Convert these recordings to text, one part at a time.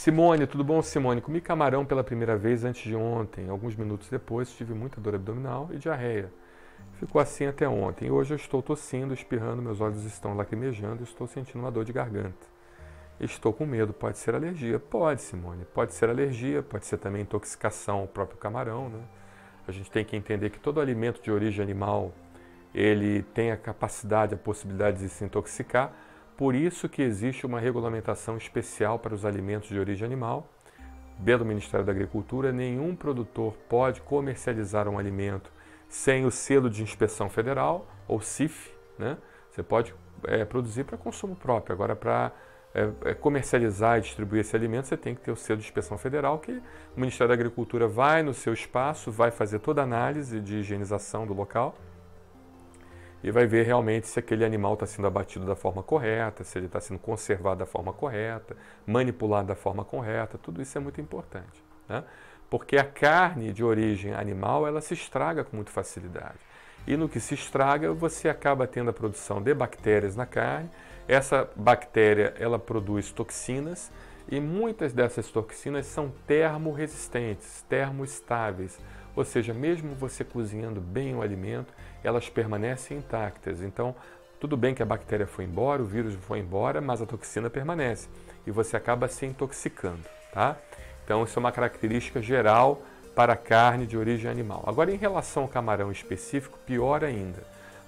Simone, tudo bom, Simone? Comi camarão pela primeira vez antes de ontem. Alguns minutos depois tive muita dor abdominal e diarreia. Ficou assim até ontem. Hoje eu estou tossindo, espirrando, meus olhos estão lacrimejando e estou sentindo uma dor de garganta. Estou com medo. Pode ser alergia? Pode, Simone. Pode ser alergia, pode ser também intoxicação ao próprio camarão, né? A gente tem que entender que todo alimento de origem animal, ele tem a capacidade, a possibilidade de se intoxicar. Por isso que existe uma regulamentação especial para os alimentos de origem animal. Pelo Ministério da Agricultura, nenhum produtor pode comercializar um alimento sem o selo de inspeção federal, ou CIF, né? Você pode produzir para consumo próprio. Agora, para comercializar e distribuir esse alimento, você tem que ter o selo de inspeção federal, que o Ministério da Agricultura vai no seu espaço, vai fazer toda a análise de higienização do local e vai ver realmente se aquele animal está sendo abatido da forma correta, se ele está sendo conservado da forma correta, manipulado da forma correta. Tudo isso é muito importante, né? Porque a carne de origem animal, ela se estraga com muita facilidade. E no que se estraga, você acaba tendo a produção de bactérias na carne. Essa bactéria, ela produz toxinas e muitas dessas toxinas são termorresistentes, termoestáveis. Ou seja, mesmo você cozinhando bem o alimento, elas permanecem intactas. Então, tudo bem que a bactéria foi embora, o vírus foi embora, mas a toxina permanece e você acaba se intoxicando, tá? Então, isso é uma característica geral para a carne de origem animal. Agora, em relação ao camarão específico, pior ainda,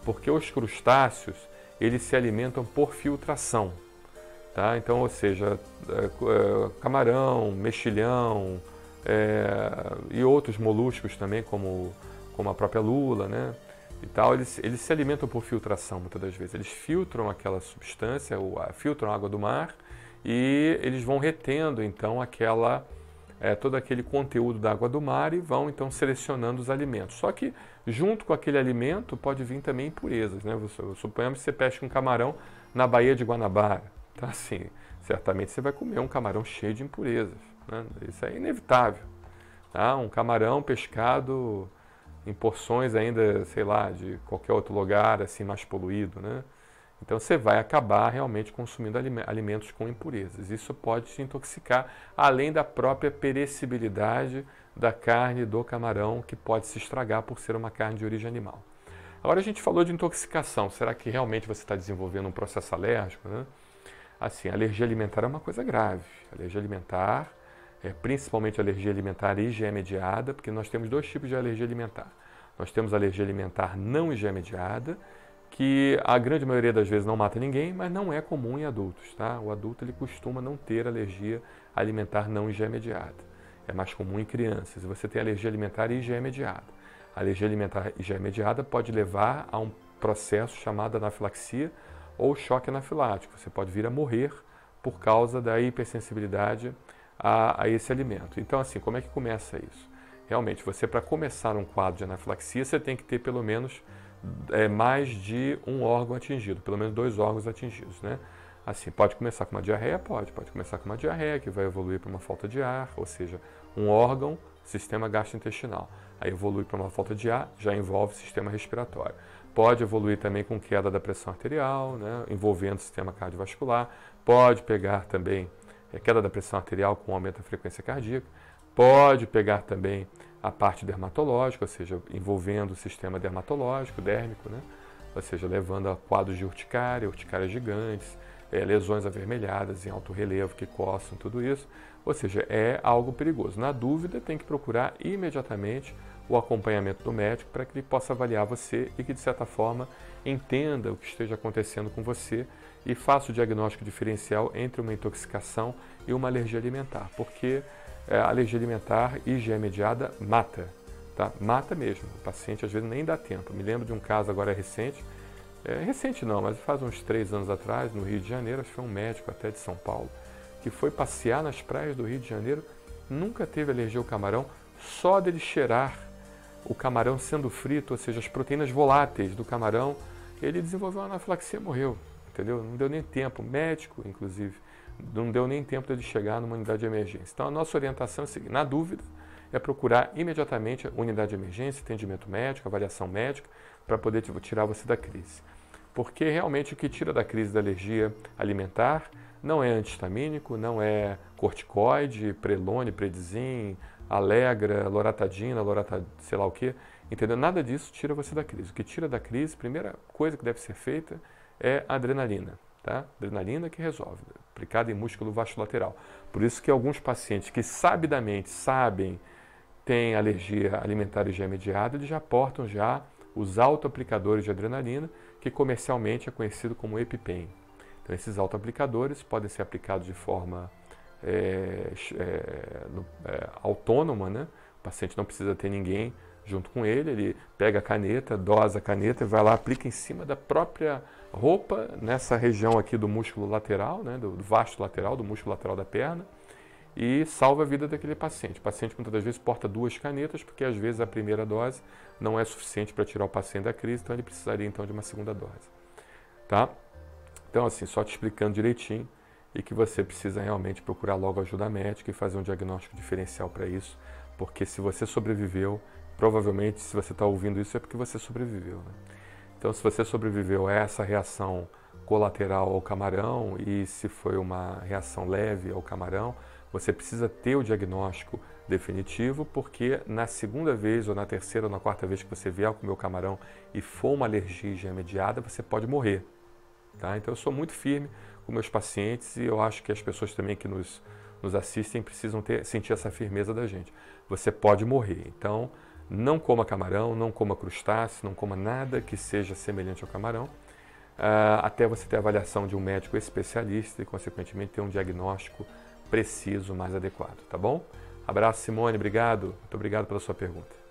porque os crustáceos, eles se alimentam por filtração, tá? Então, ou seja, camarão, mexilhão, e outros moluscos também, como a própria lula, né? E tal, eles se alimentam por filtração muitas das vezes. Eles filtram aquela substância, filtram a água do mar e eles vão retendo então todo aquele conteúdo da água do mar e vão então selecionando os alimentos. Só que junto com aquele alimento pode vir também impurezas, né? Suponhamos que você pesca um camarão na Baía de Guanabara, tá? Assim, certamente você vai comer um camarão cheio de impurezas, né? Isso é inevitável, tá? Um camarão pescado em porções ainda, sei lá, de qualquer outro lugar assim mais poluído, né? Então você vai acabar realmente consumindo alimentos com impurezas. Isso pode te intoxicar, além da própria perecibilidade da carne do camarão, que pode se estragar por ser uma carne de origem animal. Agora a gente falou de intoxicação. Será que realmente você está desenvolvendo um processo alérgico, né? Assim, alergia alimentar é uma coisa grave. Alergia alimentar, principalmente alergia alimentar IgE-mediada, porque nós temos dois tipos de alergia alimentar. Nós temos alergia alimentar não IgE-mediada, que a grande maioria das vezes não mata ninguém, mas não é comum em adultos, tá? O adulto ele costuma não ter alergia alimentar não IgE-mediada. É mais comum em crianças. E você tem alergia alimentar IgE-mediada. A alergia alimentar IgE-mediada pode levar a um processo chamado anafilaxia ou choque anafilático. Você pode vir a morrer por causa da hipersensibilidade a esse alimento. Então, assim, como é que começa isso? Realmente, você para começar um quadro de anafilaxia, você tem que ter pelo menos mais de um órgão atingido, pelo menos 2 órgãos atingidos, né? Assim, pode começar com uma diarreia? Pode começar com uma diarreia que vai evoluir para uma falta de ar, ou seja, um órgão, sistema gastrointestinal. Aí evolui para uma falta de ar, já envolve o sistema respiratório. Pode evoluir também com queda da pressão arterial, né, envolvendo o sistema cardiovascular. Pode pegar também queda da pressão arterial com aumento da frequência cardíaca. Pode pegar também a parte dermatológica, ou seja, envolvendo o sistema dermatológico, dérmico, né? Ou seja, levando a quadros de urticárias gigantes, lesões avermelhadas em alto relevo que coçam, tudo isso. Ou seja, é algo perigoso. Na dúvida, tem que procurar imediatamente o acompanhamento do médico para que ele possa avaliar você e que, de certa forma, entenda o que esteja acontecendo com você e faça o diagnóstico diferencial entre uma intoxicação e uma alergia alimentar, porque a alergia alimentar IgE-mediada mata, tá? Mata mesmo. O paciente às vezes nem dá tempo. Me lembro de um caso agora recente não, mas faz uns 3 anos atrás, no Rio de Janeiro, acho que foi um médico até de São Paulo, que foi passear nas praias do Rio de Janeiro, nunca teve alergia ao camarão, só dele cheirar o camarão sendo frito, ou seja, as proteínas voláteis do camarão, ele desenvolveu uma anafilaxia e morreu, entendeu? Não deu nem tempo, médico, inclusive, não deu nem tempo de chegar numa unidade de emergência. Então, a nossa orientação é a seguinte: na dúvida, é procurar imediatamente a unidade de emergência, atendimento médico, avaliação médica, para poder tirar você da crise. Porque realmente o que tira da crise da alergia alimentar Não é antihistamínico, não é corticoide, Prelone, Predizin, Allegra, Loratadina, sei lá o quê. Entendeu? Nada disso tira você da crise. O que tira da crise, a primeira coisa que deve ser feita é a adrenalina. Tá? Adrenalina que resolve, aplicada em músculo vasculateral. Por isso que alguns pacientes que sabidamente sabem têm alergia alimentar e já mediada, eles já portam já os autoaplicadores de adrenalina, que comercialmente é conhecido como EpiPen. Então esses autoaplicadores podem ser aplicados de forma autônoma, né? O paciente não precisa ter ninguém junto com ele, ele pega a caneta, dosa a caneta e vai lá, aplica em cima da própria roupa, nessa região aqui do músculo lateral, né, do vasto lateral, do músculo lateral da perna, e salva a vida daquele paciente. O paciente muitas das vezes porta 2 canetas, porque às vezes a primeira dose não é suficiente para tirar o paciente da crise, então ele precisaria então de uma segunda dose. Tá? Então assim, só te explicando direitinho, e que você precisa realmente procurar logo ajuda médica e fazer um diagnóstico diferencial para isso, porque se você sobreviveu, provavelmente se você está ouvindo isso é porque você sobreviveu, né? Então, se você sobreviveu a essa reação colateral ao camarão e se foi uma reação leve ao camarão, você precisa ter o diagnóstico definitivo, porque na segunda vez, ou na terceira, ou na quarta vez que você vier a comer o camarão e for uma alergia já mediada, você pode morrer. Tá? Então, eu sou muito firme com meus pacientes e eu acho que as pessoas também que nos assistem precisam sentir essa firmeza da gente. Você pode morrer. Então, não coma camarão, não coma crustáceo, não coma nada que seja semelhante ao camarão, até você ter a avaliação de um médico especialista e, consequentemente, ter um diagnóstico preciso, mais adequado, tá bom? Abraço, Simone, obrigado. Muito obrigado pela sua pergunta.